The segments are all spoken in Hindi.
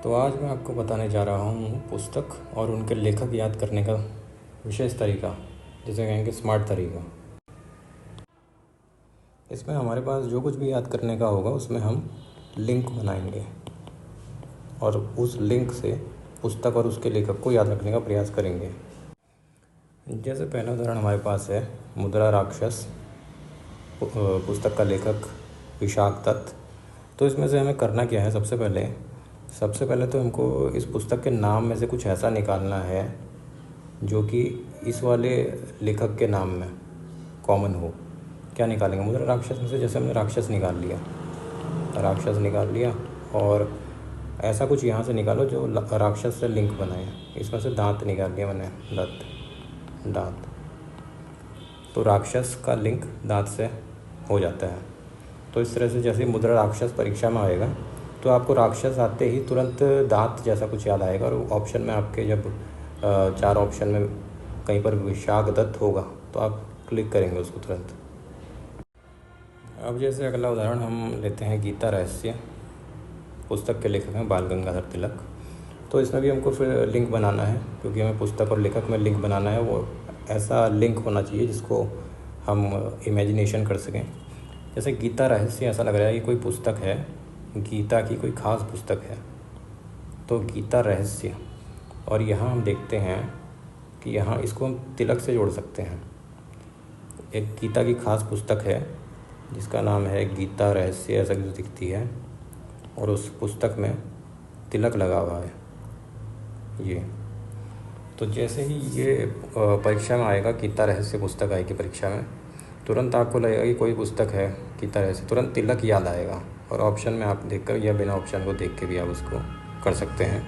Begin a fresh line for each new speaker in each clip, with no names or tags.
तो आज मैं आपको बताने जा रहा हूँ पुस्तक और उनके लेखक याद करने का विशेष तरीका, जिसे कहेंगे स्मार्ट तरीका। इसमें हमारे पास जो कुछ भी याद करने का होगा उसमें हम लिंक बनाएंगे और उस लिंक से पुस्तक और उसके लेखक को याद रखने का प्रयास करेंगे। जैसे पहला उदाहरण हमारे पास है मुद्रा राक्षस, पुस्तक का लेखक विशाख दत्त। तो इसमें से हमें करना क्या है, सबसे पहले तो हमको इस पुस्तक के नाम में से कुछ ऐसा निकालना है जो कि इस वाले लेखक के नाम में कॉमन हो। क्या निकालेंगे? मुद्रा राक्षस में से जैसे हमने राक्षस निकाल लिया और ऐसा कुछ यहाँ से निकालो जो राक्षस से लिंक बनाए। इसमें से दांत निकाल लिया मैंने, दांत। तो राक्षस का लिंक दांत से हो जाता है। तो इस तरह से जैसे मुद्रा राक्षस परीक्षा में आएगा तो आपको राक्षस आते ही तुरंत दांत जैसा कुछ याद आएगा और ऑप्शन में आपके जब 4 ऑप्शन में कहीं पर विशाख दत्त होगा तो आप क्लिक करेंगे उसको तुरंत। अब जैसे अगला उदाहरण हम लेते हैं गीता रहस्य, पुस्तक के लेखक हैं बाल गंगाधर तिलक। तो इसमें भी हमको फिर लिंक बनाना है, क्योंकि हमें पुस्तक और लेखक में लिंक बनाना है। वो ऐसा लिंक होना चाहिए जिसको हम इमेजिनेशन कर सकें। जैसे गीता रहस्य, ऐसा लग रहा है कि कोई पुस्तक है, गीता की कोई ख़ास पुस्तक है, तो गीता रहस्य। और यहाँ हम देखते हैं कि यहाँ इसको हम तिलक से जोड़ सकते हैं। एक गीता की ख़ास पुस्तक है जिसका नाम है गीता रहस्य, ऐसा कुछ दिखती है, और उस पुस्तक में तिलक लगा हुआ है ये। तो जैसे ही ये परीक्षा में आएगा, गीता रहस्य पुस्तक आएगी परीक्षा में, तुरंत आपको लगेगा कि कोई पुस्तक है गीता रहस्य, तुरंत तिलक याद आएगा। और ऑप्शन में आप देखकर या बिना ऑप्शन को देख के भी आप उसको कर सकते हैं।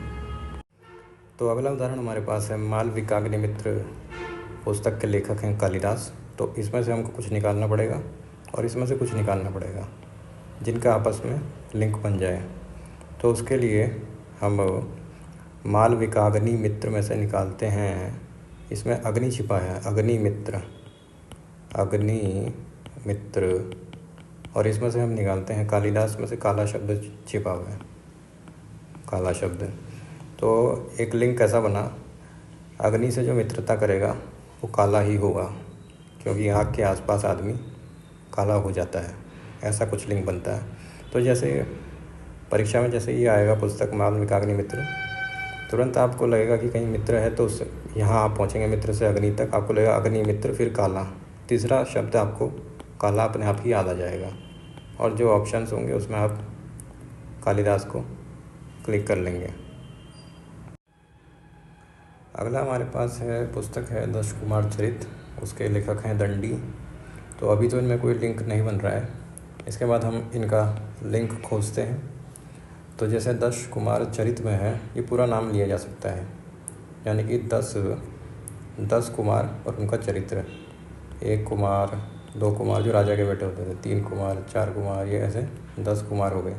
तो अगला उदाहरण हमारे पास है मालविकाग्निमित्र, पुस्तक के लेखक हैं कालिदास। तो इसमें से हमको कुछ निकालना पड़ेगा और इसमें से कुछ निकालना पड़ेगा जिनका आपस में लिंक बन जाए। तो उसके लिए हम मालविकाग्निमित्र में से निकालते हैं, इसमें अग्नि छिपा है, अग्निमित्र, और इसमें से हम निकालते हैं कालिदास में से काला शब्द छिपा हुआ है, काला शब्द। तो एक लिंक ऐसा बना, अग्नि से जो मित्रता करेगा वो काला ही होगा, क्योंकि आग के आसपास आदमी काला हो जाता है, ऐसा कुछ लिंक बनता है। तो जैसे परीक्षा में जैसे ये आएगा पुस्तक मालविकाग्निमित्र, तुरंत आपको लगेगा कि कहीं मित्र है, तो उस यहाँ आप पहुँचेंगे मित्र से अग्नि तक, आपको लगेगा अग्निमित्र फिर काला, तीसरा शब्द आपको काला अपने आप ही याद आ जाएगा। और जो ऑप्शंस होंगे उसमें आप कालिदास को क्लिक कर लेंगे। अगला हमारे पास है पुस्तक है दश कुमार चरित, उसके लेखक हैं दंडी। तो अभी तो इनमें कोई लिंक नहीं बन रहा है, इसके बाद हम इनका लिंक खोजते हैं। तो जैसे दश कुमार चरित में है, ये पूरा नाम लिया जा सकता है, यानी कि 10 कुमार और उनका चरित्र, 1 कुमार, 2 कुमार जो राजा के बेटे होते थे, 3 कुमार, 4 कुमार, ये ऐसे 10 कुमार हो गए,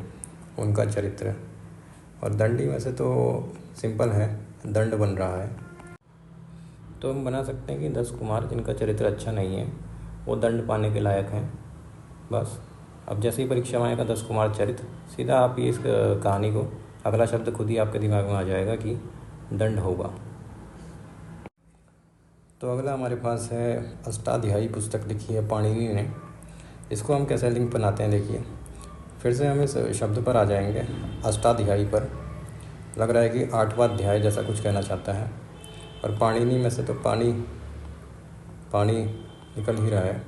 उनका चरित्र। और दंडी में से तो सिंपल है, दंड बन रहा है, तो हम बना सकते हैं कि 10 कुमार जिनका चरित्र अच्छा नहीं है वो दंड पाने के लायक हैं, बस। अब जैसे ही परीक्षा में आएगा 10 कुमार चरित्र, सीधा आप ये इस कहानी को, अगला शब्द खुद ही आपके दिमाग में आ जाएगा कि दंड होगा। तो अगला हमारे पास है अष्टाध्यायी, पुस्तक लिखी है पाणिनि ने। इसको हम कैसे लिंक बनाते हैं, देखिए। फिर से हम इस शब्द पर आ जाएंगे, अष्टाध्यायी पर। लग रहा है कि 8वां अध्याय जैसा कुछ कहना चाहता है, और पाणिनि में से तो पानी निकल ही रहा है,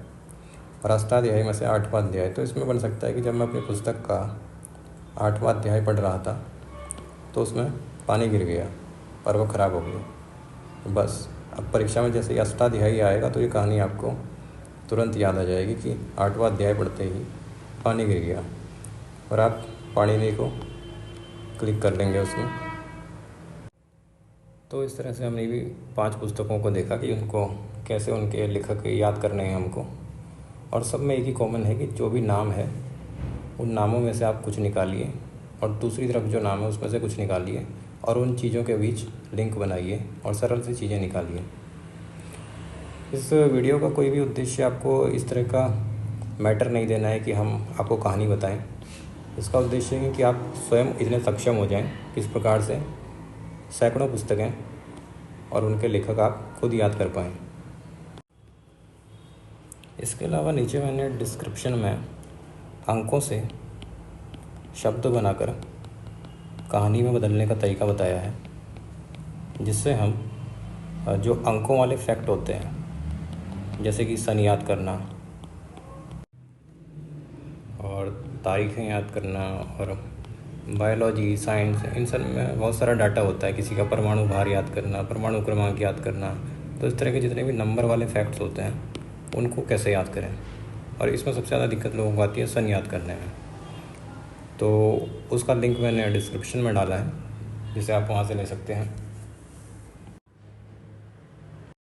और अष्टाध्यायी में से 8वां अध्याय। तो इसमें बन सकता है कि जब मैं अपनी पुस्तक का 8वां अध्याय पढ़ रहा था तो उसमें पानी गिर गया और वो ख़राब हो गई, बस। अब परीक्षा में जैसे ही अष्टाध्यायी आएगा तो ये कहानी आपको तुरंत याद आ जाएगी कि 8वां अध्याय पढ़ते ही पानी गिर गया, और आप पाणिनि को क्लिक कर लेंगे उसमें। तो इस तरह से हमने भी 5 पुस्तकों को देखा कि उनको कैसे उनके लेखक याद करने हैं हमको। और सब में एक ही कॉमन है कि जो भी नाम है उन नामों में से आप कुछ निकालिए, और दूसरी तरफ जो नाम है उसमें से कुछ निकालिए, और उन चीज़ों के बीच लिंक बनाइए और सरल सी चीज़ें निकालिए। इस वीडियो का कोई भी उद्देश्य आपको इस तरह का मैटर नहीं देना है कि हम आपको कहानी बताएं। इसका उद्देश्य है कि आप स्वयं इतने सक्षम हो जाएं किस प्रकार से सैकड़ों पुस्तकें और उनके लेखक आप खुद याद कर पाएँ। इसके अलावा नीचे मैंने डिस्क्रिप्शन में अंकों से शब्द बनाकर कहानी में बदलने का तरीका बताया है, जिससे हम जो अंकों वाले फैक्ट होते हैं जैसे कि सन याद करना और तारीखें याद करना और बायोलॉजी, साइंस, इन सब में बहुत सारा डाटा होता है। किसी का परमाणु भार याद करना, परमाणु क्रमांक याद करना, तो इस तरह के जितने भी नंबर वाले फैक्ट्स होते हैं उनको कैसे याद करें। और इसमें सबसे ज़्यादा दिक्कत लोगों को आती है सन याद करने में। तो उसका लिंक मैंने डिस्क्रिप्शन में डाला है, जिसे आप वहाँ से ले सकते हैं।